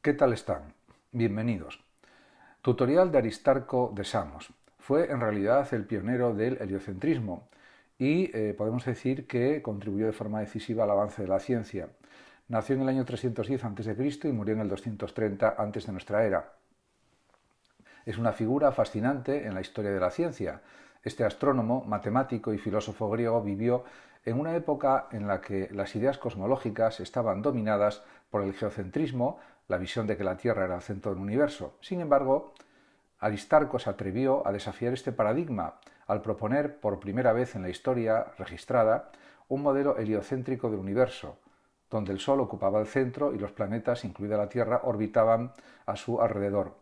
¿Qué tal están? Bienvenidos. Tutorial de Aristarco de Samos. Fue en realidad el pionero del heliocentrismo y podemos decir que contribuyó de forma decisiva al avance de la ciencia. Nació en el año 310 a.C. y murió en el 230 antes de nuestra era. Es una figura fascinante en la historia de la ciencia. Este astrónomo, matemático y filósofo griego vivió en una época en la que las ideas cosmológicas estaban dominadas por el geocentrismo, la visión de que la Tierra era el centro del universo. Sin embargo, Aristarco se atrevió a desafiar este paradigma al proponer por primera vez en la historia registrada un modelo heliocéntrico del universo, donde el Sol ocupaba el centro y los planetas, incluida la Tierra, orbitaban a su alrededor.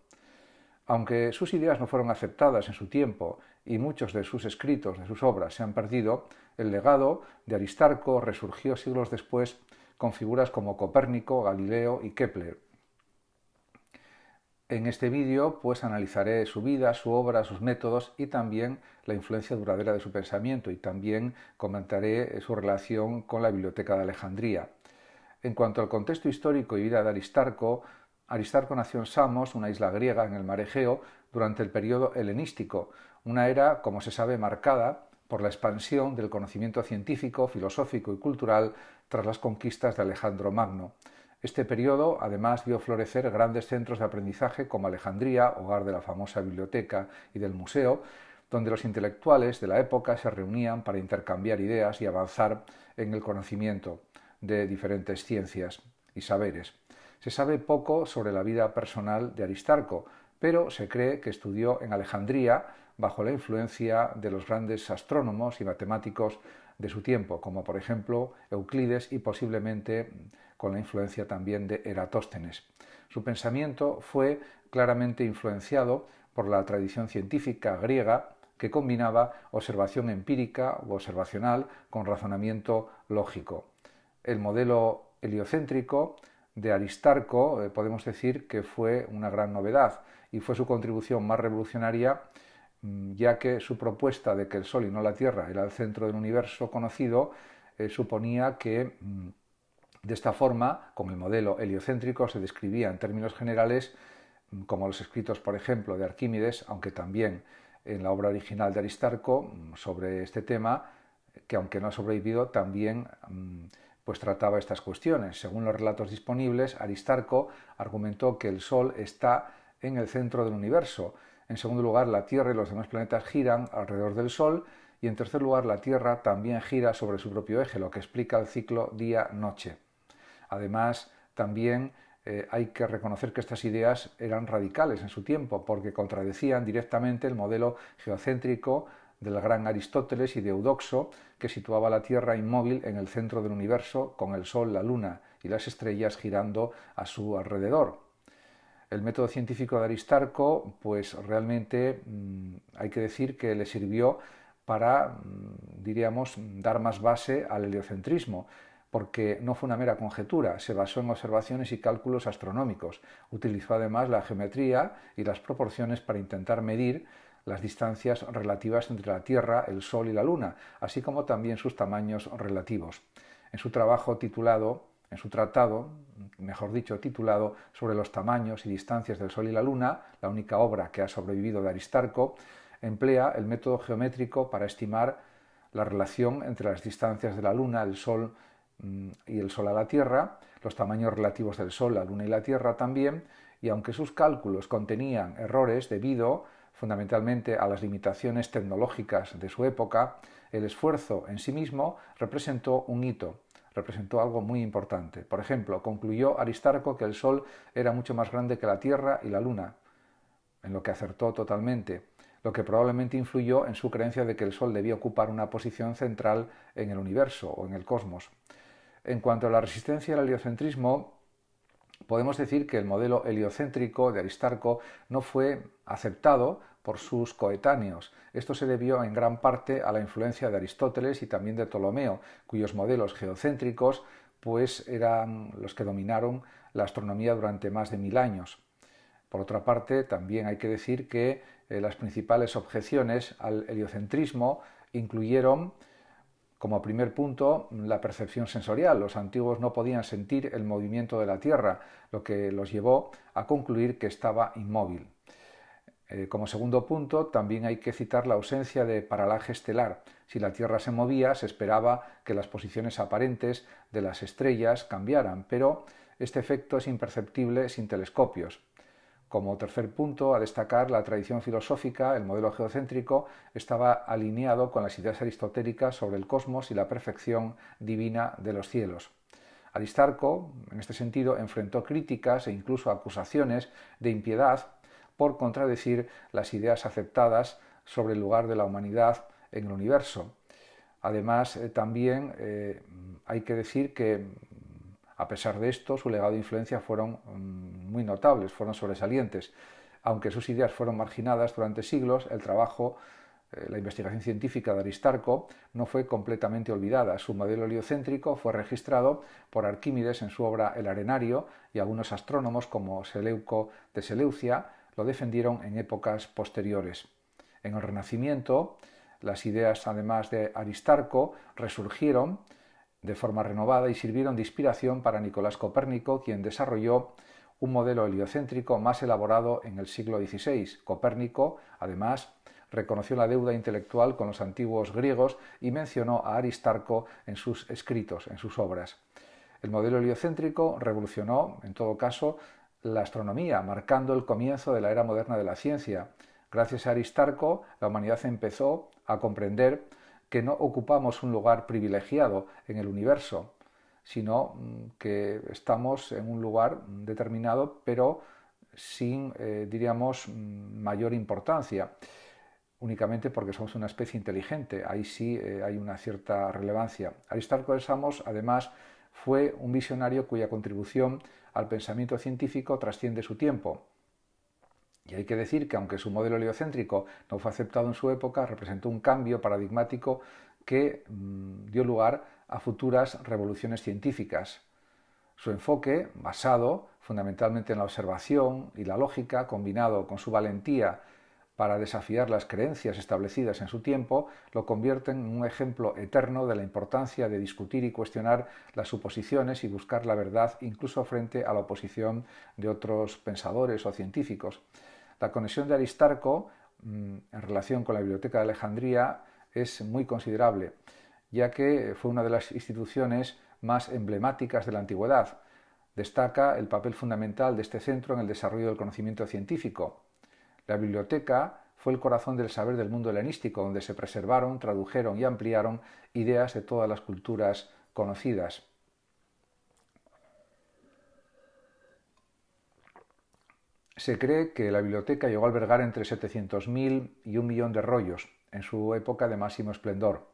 Aunque sus ideas no fueron aceptadas en su tiempo y muchos de sus escritos, de sus obras, se han perdido, el legado de Aristarco resurgió siglos después con figuras como Copérnico, Galileo y Kepler. En este vídeo pues analizaré su vida, su obra, sus métodos y también la influencia duradera de su pensamiento, y también comentaré su relación con la Biblioteca de Alejandría. En cuanto al contexto histórico y vida de Aristarco, Aristarco nació en Samos, una isla griega en el mar Egeo, durante el periodo helenístico, una era, como se sabe, marcada por la expansión del conocimiento científico, filosófico y cultural tras las conquistas de Alejandro Magno. Este periodo, además, vio florecer grandes centros de aprendizaje como Alejandría, hogar de la famosa biblioteca y del museo, donde los intelectuales de la época se reunían para intercambiar ideas y avanzar en el conocimiento de diferentes ciencias y saberes. Se sabe poco sobre la vida personal de Aristarco, pero se cree que estudió en Alejandría bajo la influencia de los grandes astrónomos y matemáticos de su tiempo, como por ejemplo Euclides, y posiblemente con la influencia también de Eratóstenes. Su pensamiento fue claramente influenciado por la tradición científica griega, que combinaba observación empírica o observacional con razonamiento lógico. El modelo heliocéntrico de Aristarco podemos decir que fue una gran novedad y fue su contribución más revolucionaria, ya que su propuesta de que el Sol y no la Tierra era el centro del universo conocido suponía que de esta forma, con el modelo heliocéntrico, se describía en términos generales, como los escritos, por ejemplo, de Arquímedes, aunque también en la obra original de Aristarco sobre este tema, que aunque no ha sobrevivido, también pues trataba estas cuestiones. Según los relatos disponibles, Aristarco argumentó que el Sol está en el centro del universo. En segundo lugar, la Tierra y los demás planetas giran alrededor del Sol. Y en tercer lugar, la Tierra también gira sobre su propio eje, lo que explica el ciclo día-noche. Además, también hay que reconocer que estas ideas eran radicales en su tiempo, porque contradecían directamente el modelo geocéntrico del gran Aristóteles y de Eudoxo, que situaba la Tierra inmóvil en el centro del universo, con el Sol, la Luna y las estrellas girando a su alrededor. El método científico de Aristarco, pues realmente hay que decir que le sirvió para, diríamos, dar más base al heliocentrismo, porque no fue una mera conjetura, se basó en observaciones y cálculos astronómicos. Utilizó además la geometría y las proporciones para intentar medir las distancias relativas entre la Tierra, el Sol y la Luna, así como también sus tamaños relativos. En su trabajo titulado, en su tratado, mejor dicho, titulado Sobre los tamaños y distancias del Sol y la Luna, la única obra que ha sobrevivido de Aristarco, emplea el método geométrico para estimar la relación entre las distancias de la Luna, el Sol y el Sol a la Tierra, los tamaños relativos del Sol, la Luna y la Tierra también, y aunque sus cálculos contenían errores debido fundamentalmente a las limitaciones tecnológicas de su época, el esfuerzo en sí mismo representó un hito, representó algo muy importante. Por ejemplo, concluyó Aristarco que el Sol era mucho más grande que la Tierra y la Luna, en lo que acertó totalmente, lo que probablemente influyó en su creencia de que el Sol debía ocupar una posición central en el universo o en el cosmos. En cuanto a la resistencia al heliocentrismo, podemos decir que el modelo heliocéntrico de Aristarco no fue aceptado por sus coetáneos. Esto se debió en gran parte a la influencia de Aristóteles y también de Ptolomeo, cuyos modelos geocéntricos pues eran los que dominaron la astronomía durante más de 1000 años. Por otra parte, también hay que decir que las principales objeciones al heliocentrismo incluyeron, Como primer punto, la percepción sensorial. Los antiguos no podían sentir el movimiento de la Tierra, lo que los llevó a concluir que estaba inmóvil. Como segundo punto, también hay que citar la ausencia de paralaje estelar. Si la Tierra se movía, se esperaba que las posiciones aparentes de las estrellas cambiaran, pero este efecto es imperceptible sin telescopios. Como tercer punto, a destacar la tradición filosófica, el modelo geocéntrico estaba alineado con las ideas aristotélicas sobre el cosmos y la perfección divina de los cielos. Aristarco, en este sentido, enfrentó críticas e incluso acusaciones de impiedad por contradecir las ideas aceptadas sobre el lugar de la humanidad en el universo. Además, también hay que decir que, a pesar de esto, su legado e influencia fueron muy notables, fueron sobresalientes. Aunque sus ideas fueron marginadas durante siglos, el trabajo, la investigación científica de Aristarco no fue completamente olvidada. Su modelo heliocéntrico fue registrado por Arquímedes en su obra El Arenario, y algunos astrónomos como Seleuco de Seleucia lo defendieron en épocas posteriores. En el Renacimiento, las ideas, además de Aristarco, resurgieron de forma renovada y sirvieron de inspiración para Nicolás Copérnico, quien desarrolló un modelo heliocéntrico más elaborado en el siglo XVI. Copérnico, además, reconoció la deuda intelectual con los antiguos griegos y mencionó a Aristarco en sus escritos, en sus obras. El modelo heliocéntrico revolucionó, en todo caso, la astronomía, marcando el comienzo de la era moderna de la ciencia. Gracias a Aristarco, la humanidad empezó a comprender que no ocupamos un lugar privilegiado en el universo, sino que estamos en un lugar determinado, pero sin, diríamos, mayor importancia, únicamente porque somos una especie inteligente. Ahí sí hay una cierta relevancia. Aristarco de Samos, además, fue un visionario cuya contribución al pensamiento científico trasciende su tiempo. Y hay que decir que, aunque su modelo heliocéntrico no fue aceptado en su época, representó un cambio paradigmático que dio lugar a futuras revoluciones científicas. Su enfoque, basado fundamentalmente en la observación y la lógica, combinado con su valentía para desafiar las creencias establecidas en su tiempo, lo convierten en un ejemplo eterno de la importancia de discutir y cuestionar las suposiciones y buscar la verdad, incluso frente a la oposición de otros pensadores o científicos. La conexión de Aristarco en relación con la Biblioteca de Alejandría es muy considerable, ya que fue una de las instituciones más emblemáticas de la antigüedad. Destaca el papel fundamental de este centro en el desarrollo del conocimiento científico. La biblioteca fue el corazón del saber del mundo helenístico, donde se preservaron, tradujeron y ampliaron ideas de todas las culturas conocidas. Se cree que la biblioteca llegó a albergar entre 700.000 y 1 millón de rollos en su época de máximo esplendor.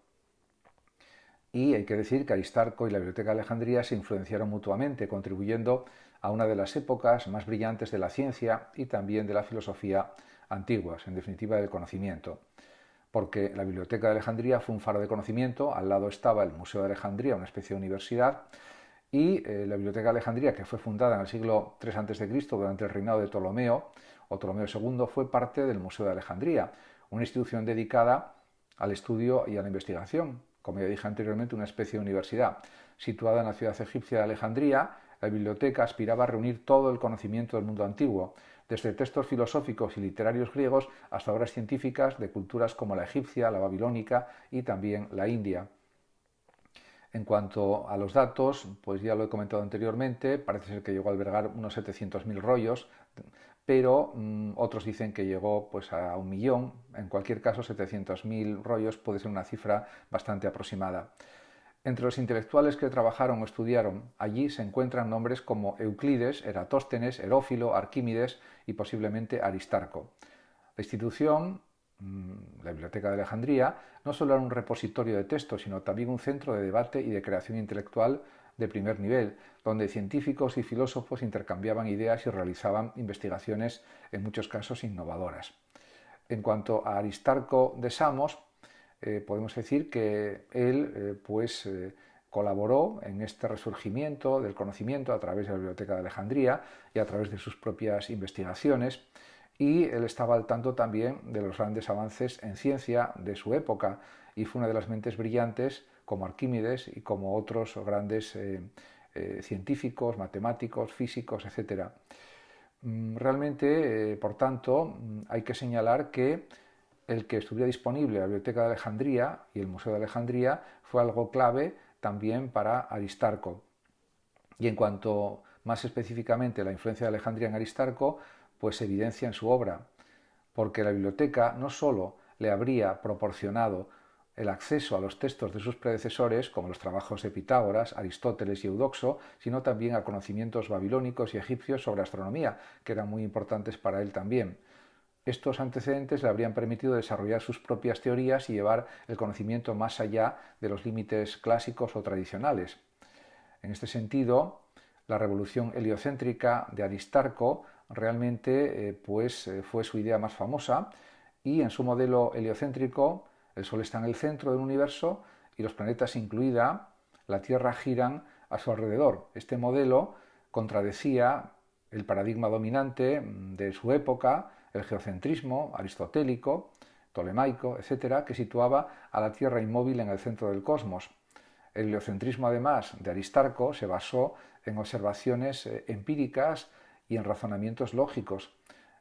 Y hay que decir que Aristarco y la Biblioteca de Alejandría se influenciaron mutuamente, contribuyendo a una de las épocas más brillantes de la ciencia y también de la filosofía antiguas, en definitiva del conocimiento. Porque la Biblioteca de Alejandría fue un faro de conocimiento, al lado estaba el Museo de Alejandría, una especie de universidad, y la Biblioteca de Alejandría, que fue fundada en el siglo III a.C. durante el reinado de Ptolomeo, o Ptolomeo II, fue parte del Museo de Alejandría, una institución dedicada al estudio y a la investigación. Como ya dije anteriormente, una especie de universidad. Situada en la ciudad egipcia de Alejandría, la biblioteca aspiraba a reunir todo el conocimiento del mundo antiguo, desde textos filosóficos y literarios griegos hasta obras científicas de culturas como la egipcia, la babilónica y también la india. En cuanto a los datos, pues ya lo he comentado anteriormente, parece ser que llegó a albergar unos 700.000 rollos, pero otros dicen que llegó pues, a 1 millón. En cualquier caso, 700.000 rollos puede ser una cifra bastante aproximada. Entre los intelectuales que trabajaron o estudiaron allí se encuentran nombres como Euclides, Eratóstenes, Herófilo, Arquímedes y posiblemente Aristarco. La institución, la Biblioteca de Alejandría, no solo era un repositorio de textos, sino también un centro de debate y de creación intelectual de primer nivel, donde científicos y filósofos intercambiaban ideas y realizaban investigaciones, en muchos casos, innovadoras. En cuanto a Aristarco de Samos, podemos decir que él colaboró en este resurgimiento del conocimiento a través de la Biblioteca de Alejandría y a través de sus propias investigaciones, y él estaba al tanto también de los grandes avances en ciencia de su época y fue una de las mentes brillantes como Arquímedes y como otros grandes científicos, matemáticos, físicos, etc. Realmente, por tanto, hay que señalar que el que estuviera disponible la Biblioteca de Alejandría y el Museo de Alejandría fue algo clave también para Aristarco. Y en cuanto más específicamente a la influencia de Alejandría en Aristarco, pues se evidencia en su obra, porque la biblioteca no sólo le habría proporcionado el acceso a los textos de sus predecesores, como los trabajos de Pitágoras, Aristóteles y Eudoxo, sino también a conocimientos babilónicos y egipcios sobre astronomía, que eran muy importantes para él también. Estos antecedentes le habrían permitido desarrollar sus propias teorías y llevar el conocimiento más allá de los límites clásicos o tradicionales. En este sentido, la revolución heliocéntrica de Aristarco realmente fue su idea más famosa, y en su modelo heliocéntrico el Sol está en el centro del universo y los planetas, incluida la Tierra, giran a su alrededor. Este modelo contradecía el paradigma dominante de su época, el geocentrismo aristotélico, tolemaico, etc., que situaba a la Tierra inmóvil en el centro del cosmos. El heliocentrismo, además, de Aristarco se basó en observaciones empíricas y en razonamientos lógicos.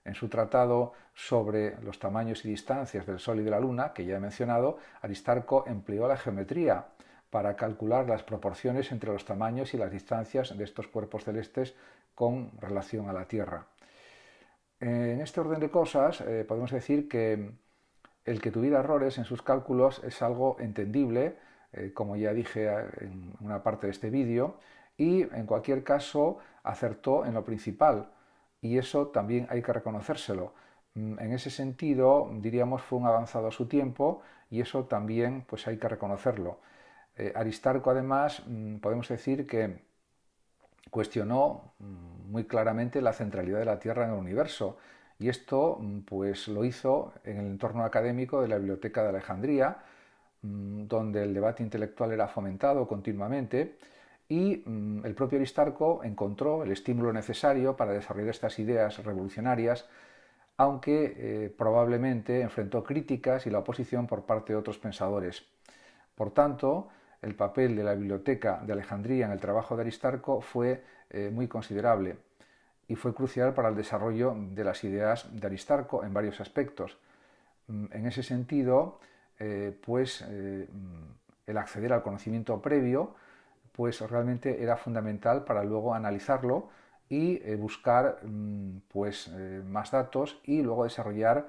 En su tratado sobre los tamaños y distancias del Sol y de la Luna, que ya he mencionado, Aristarco empleó la geometría para calcular las proporciones entre los tamaños y las distancias de estos cuerpos celestes con relación a la Tierra. En este orden de cosas, podemos decir que el que tuviera errores en sus cálculos es algo entendible, como ya dije en una parte de este vídeo, y en cualquier caso acertó en lo principal, y eso también hay que reconocérselo. En ese sentido, diríamos, fue un avanzado a su tiempo, y eso también pues hay que reconocerlo. Aristarco, además, podemos decir que cuestionó muy claramente la centralidad de la Tierra en el universo, y esto pues lo hizo en el entorno académico de la Biblioteca de Alejandría, donde el debate intelectual era fomentado continuamente, y el propio Aristarco encontró el estímulo necesario para desarrollar estas ideas revolucionarias, aunque probablemente enfrentó críticas y la oposición por parte de otros pensadores. Por tanto, el papel de la Biblioteca de Alejandría en el trabajo de Aristarco fue muy considerable y fue crucial para el desarrollo de las ideas de Aristarco en varios aspectos. En ese sentido, el acceder al conocimiento previo pues realmente era fundamental para luego analizarlo y buscar más datos y luego desarrollar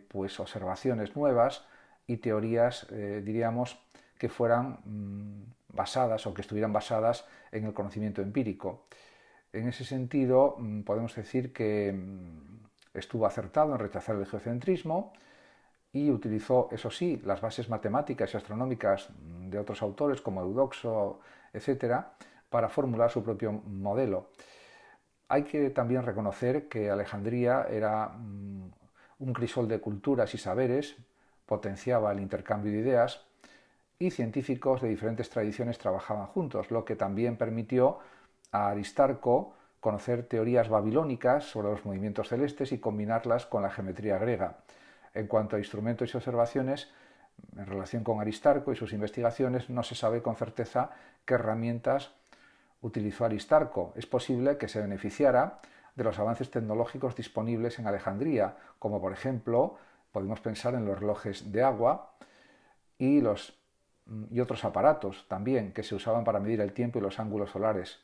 pues observaciones nuevas y teorías, diríamos, que fueran basadas o que estuvieran basadas en el conocimiento empírico. En ese sentido, podemos decir que estuvo acertado en rechazar el geocentrismo y utilizó, eso sí, las bases matemáticas y astronómicas de otros autores como Eudoxo, etc., para formular su propio modelo. Hay que también reconocer que Alejandría era un crisol de culturas y saberes, potenciaba el intercambio de ideas, y científicos de diferentes tradiciones trabajaban juntos, lo que también permitió a Aristarco conocer teorías babilónicas sobre los movimientos celestes y combinarlas con la geometría griega. En cuanto a instrumentos y observaciones, en relación con Aristarco y sus investigaciones, no se sabe con certeza qué herramientas utilizó Aristarco. Es posible que se beneficiara de los avances tecnológicos disponibles en Alejandría, como por ejemplo, podemos pensar en los relojes de agua y otros aparatos también que se usaban para medir el tiempo y los ángulos solares.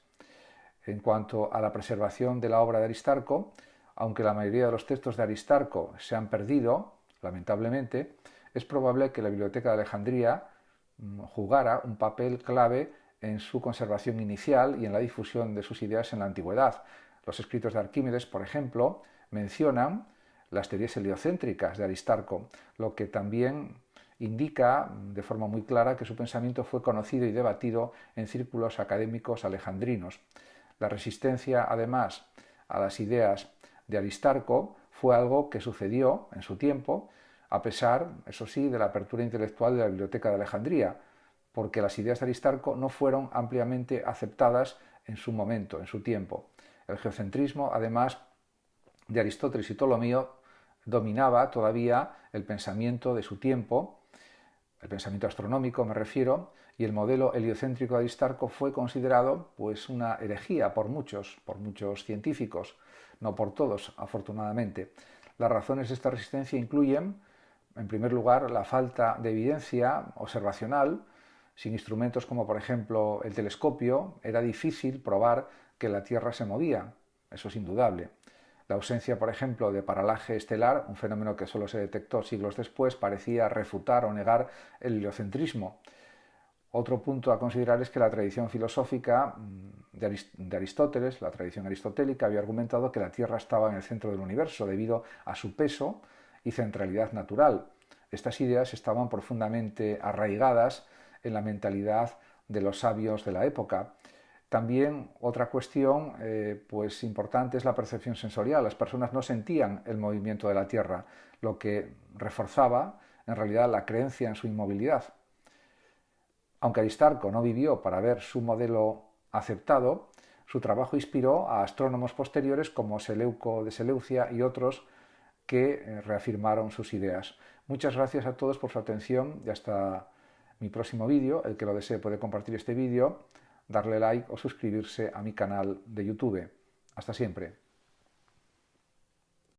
En cuanto a la preservación de la obra de Aristarco, aunque la mayoría de los textos de Aristarco se han perdido, lamentablemente, es probable que la Biblioteca de Alejandría jugara un papel clave en su conservación inicial y en la difusión de sus ideas en la antigüedad. Los escritos de Arquímedes, por ejemplo, mencionan las teorías heliocéntricas de Aristarco, lo que también indica de forma muy clara que su pensamiento fue conocido y debatido en círculos académicos alejandrinos. La resistencia, además, a las ideas de Aristarco fue algo que sucedió en su tiempo, a pesar, eso sí, de la apertura intelectual de la Biblioteca de Alejandría, porque las ideas de Aristarco no fueron ampliamente aceptadas en su momento, en su tiempo. El geocentrismo, además de Aristóteles y Ptolomeo, dominaba todavía el pensamiento de su tiempo, el pensamiento astronómico me refiero, y el modelo heliocéntrico de Aristarco fue considerado pues una herejía por muchos científicos, no por todos, afortunadamente. Las razones de esta resistencia incluyen, en primer lugar, la falta de evidencia observacional. Sin instrumentos como por ejemplo el telescopio era difícil probar que la Tierra se movía, eso es indudable. La ausencia, por ejemplo, de paralaje estelar, un fenómeno que solo se detectó siglos después, parecía refutar o negar el heliocentrismo. Otro punto a considerar es que la tradición filosófica de Aristóteles, la tradición aristotélica, había argumentado que la Tierra estaba en el centro del universo debido a su peso y centralidad natural. Estas ideas estaban profundamente arraigadas en la mentalidad de los sabios de la época. También otra cuestión pues importante es la percepción sensorial. Las personas no sentían el movimiento de la Tierra, lo que reforzaba en realidad la creencia en su inmovilidad. Aunque Aristarco no vivió para ver su modelo aceptado, su trabajo inspiró a astrónomos posteriores como Seleuco de Seleucia y otros que reafirmaron sus ideas. Muchas gracias a todos por su atención y hasta mi próximo vídeo. El que lo desee puede compartir este vídeo, darle like o suscribirse a mi canal de YouTube. Hasta siempre.